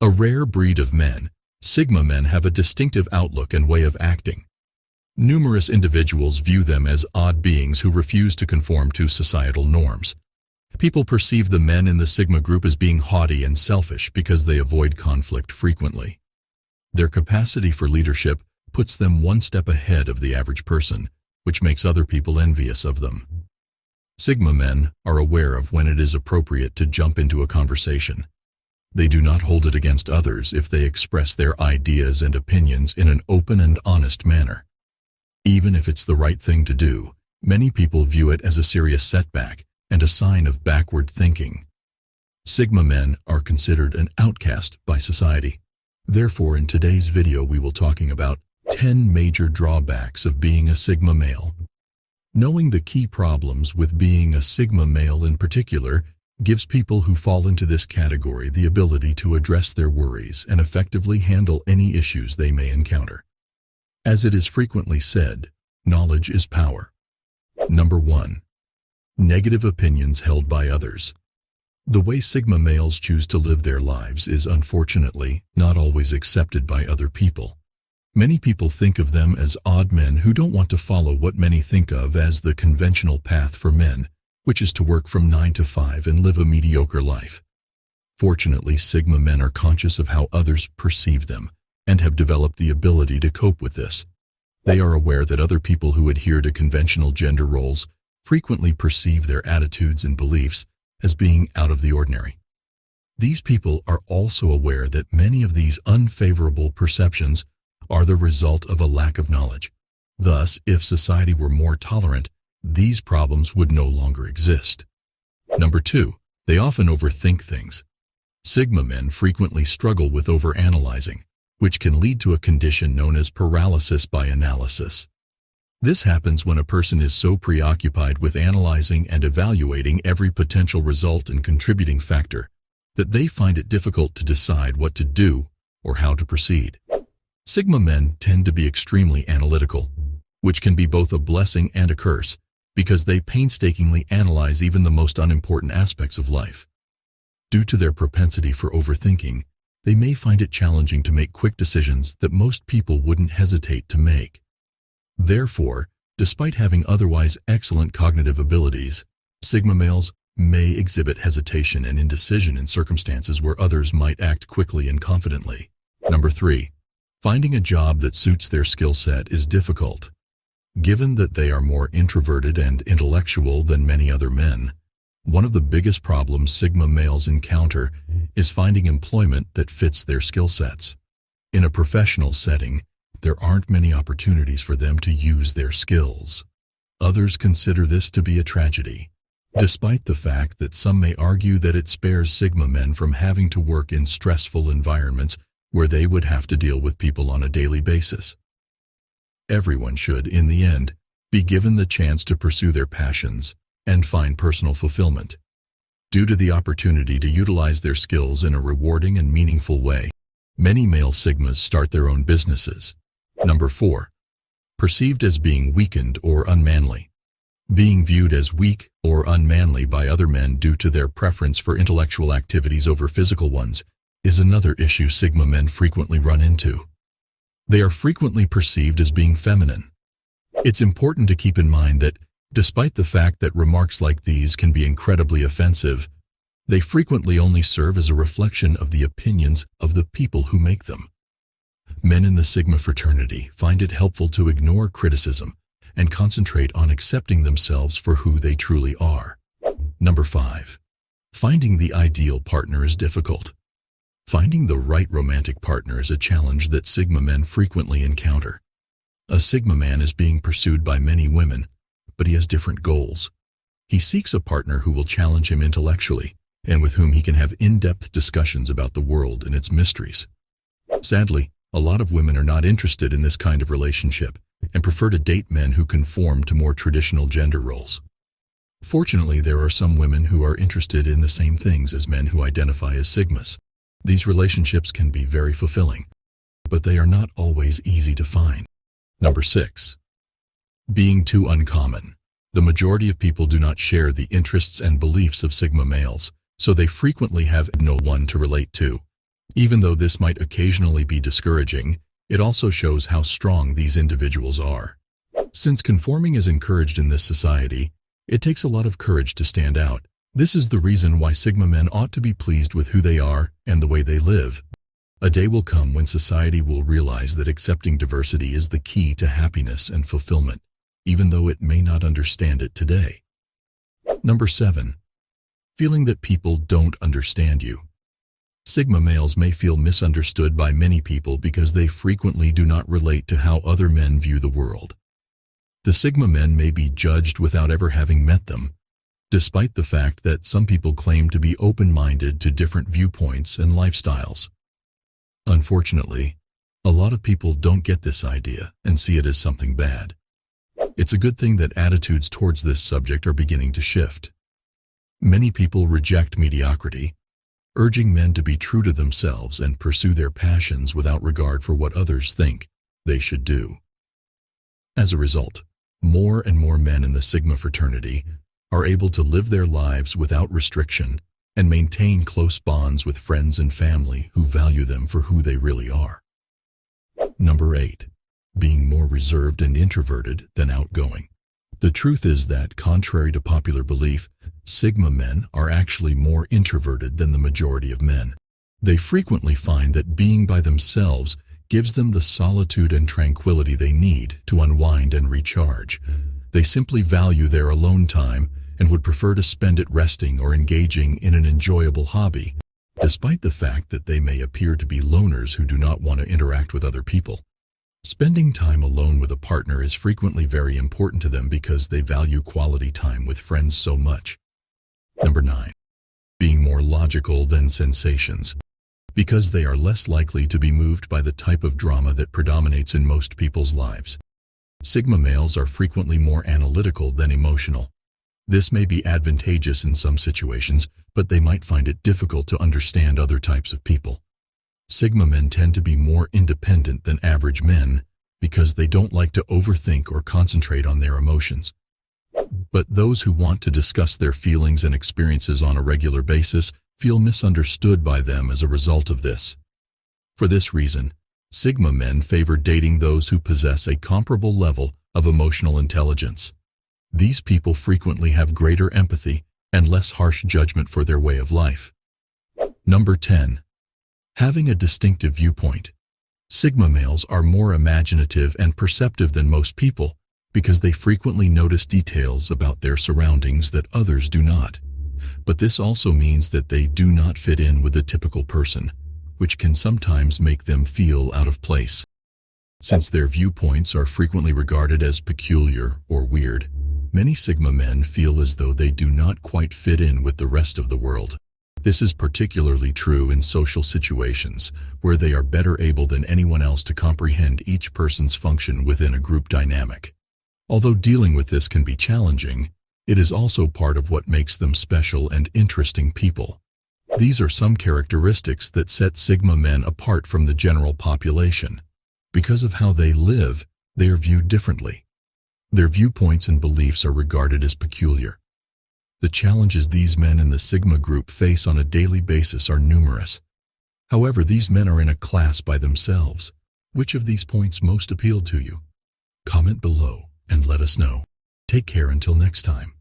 A rare breed of men, Sigma men have a distinctive outlook and way of acting. Numerous individuals view them as odd beings who refuse to conform to societal norms. People perceive the men in the Sigma group as being haughty and selfish because they avoid conflict frequently. Their capacity for leadership puts them one step ahead of the average person, which makes other people envious of them. Sigma men are aware of when it is appropriate to jump into a conversation. They do not hold it against others if they express their ideas and opinions in an open and honest manner. Even if it's the right thing to do, many people view it as a serious setback and a sign of backward thinking. Sigma men are considered an outcast by society. Therefore, in today's video we will talking about 10 major drawbacks of being a Sigma male. Knowing the key problems with being a Sigma male in particular gives people who fall into this category the ability to address their worries and effectively handle any issues they may encounter. As it is frequently said, knowledge is power. Number 1. Negative opinions held by others. The way Sigma males choose to live their lives is unfortunately not always accepted by other people. Many people think of them as odd men who don't want to follow what many think of as the conventional path for men, which is to work from 9 to 5 and live a mediocre life. Fortunately, Sigma men are conscious of how others perceive them and have developed the ability to cope with this. They are aware that other people who adhere to conventional gender roles frequently perceive their attitudes and beliefs as being out of the ordinary. These people are also aware that many of these unfavorable perceptions are the result of a lack of knowledge. Thus, if society were more tolerant, these problems would no longer exist. Number 2, they often overthink things. Sigma men frequently struggle with overanalyzing, which can lead to a condition known as paralysis by analysis. This happens when a person is so preoccupied with analyzing and evaluating every potential result and contributing factor that they find it difficult to decide what to do or how to proceed. Sigma men tend to be extremely analytical, which can be both a blessing and a curse because they painstakingly analyze even the most unimportant aspects of life. Due to their propensity for overthinking, they may find it challenging to make quick decisions that most people wouldn't hesitate to make. Therefore, despite having otherwise excellent cognitive abilities, Sigma males may exhibit hesitation and indecision in circumstances where others might act quickly and confidently. Number 3, finding a job that suits their skill set is difficult. Given that they are more introverted and intellectual than many other men, one of the biggest problems Sigma males encounter is finding employment that fits their skill sets. In a professional setting, there aren't many opportunities for them to use their skills. Others consider this to be a tragedy, despite the fact that some may argue that it spares Sigma men from having to work in stressful environments where they would have to deal with people on a daily basis. Everyone should, in the end, be given the chance to pursue their passions and find personal fulfillment. Due to the opportunity to utilize their skills in a rewarding and meaningful way, many male Sigmas start their own businesses. Number 4, perceived as being weakened or unmanly. Being viewed as weak or unmanly by other men due to their preference for intellectual activities over physical ones is another issue Sigma men frequently run into. They are frequently perceived as being feminine. It's important to keep in mind that despite the fact that remarks like these can be incredibly offensive, they frequently only serve as a reflection of the opinions of the people who make them. Men in the Sigma fraternity find it helpful to ignore criticism and concentrate on accepting themselves for who they truly are. Number 5, finding the ideal partner is difficult. Finding the right romantic partner is a challenge that Sigma men frequently encounter. A Sigma man is being pursued by many women, but he has different goals. He seeks a partner who will challenge him intellectually and with whom he can have in-depth discussions about the world and its mysteries. Sadly, a lot of women are not interested in this kind of relationship and prefer to date men who conform to more traditional gender roles. Fortunately, there are some women who are interested in the same things as men who identify as Sigmas. These relationships can be very fulfilling, but they are not always easy to find. Number 6, being too uncommon. The majority of people do not share the interests and beliefs of Sigma males, so they frequently have no one to relate to. Even though this might occasionally be discouraging, it also shows how strong these individuals are. Since conforming is encouraged in this society, it takes a lot of courage to stand out. This is the reason why Sigma men ought to be pleased with who they are and the way they live. A day will come when society will realize that accepting diversity is the key to happiness and fulfillment, even though it may not understand it today. Number 7. Feeling that people don't understand you. Sigma males may feel misunderstood by many people because they frequently do not relate to how other men view the world. The Sigma men may be judged without ever having met them, despite the fact that some people claim to be open-minded to different viewpoints and lifestyles. Unfortunately, a lot of people don't get this idea and see it as something bad. It's a good thing that attitudes towards this subject are beginning to shift. Many people reject mediocrity, urging men to be true to themselves and pursue their passions without regard for what others think they should do. As a result, more and more men in the Sigma fraternity are able to live their lives without restriction and maintain close bonds with friends and family who value them for who they really are. Number 8. Being more reserved and introverted than outgoing. The truth is that, contrary to popular belief, Sigma men are actually more introverted than the majority of men. They frequently find that being by themselves gives them the solitude and tranquility they need to unwind and recharge. They simply value their alone time and would prefer to spend it resting or engaging in an enjoyable hobby, despite the fact that they may appear to be loners who do not want to interact with other people. Spending time alone with a partner is frequently very important to them because they value quality time with friends so much. Number 9. Being more logical than sensations. Because they are less likely to be moved by the type of drama that predominates in most people's lives. Sigma males are frequently more analytical than emotional. This may be advantageous in some situations, but they might find it difficult to understand other types of people. Sigma men tend to be more independent than average men because they don't like to overthink or concentrate on their emotions. But those who want to discuss their feelings and experiences on a regular basis feel misunderstood by them as a result of this. For this reason, Sigma men favor dating those who possess a comparable level of emotional intelligence. These people frequently have greater empathy and less harsh judgment for their way of life. Number 10. Having a distinctive viewpoint. Sigma males are more imaginative and perceptive than most people because they frequently notice details about their surroundings that others do not. But this also means that they do not fit in with the typical person, which can sometimes make them feel out of place. Since their viewpoints are frequently regarded as peculiar or weird, many Sigma men feel as though they do not quite fit in with the rest of the world. This is particularly true in social situations, where they are better able than anyone else to comprehend each person's function within a group dynamic. Although dealing with this can be challenging, it is also part of what makes them special and interesting people. These are some characteristics that set Sigma men apart from the general population. Because of how they live, they are viewed differently. Their viewpoints and beliefs are regarded as peculiar. The challenges these men in the Sigma group face on a daily basis are numerous. However, these men are in a class by themselves. Which of these points most appeal to you? Comment below and let us know. Take care until next time.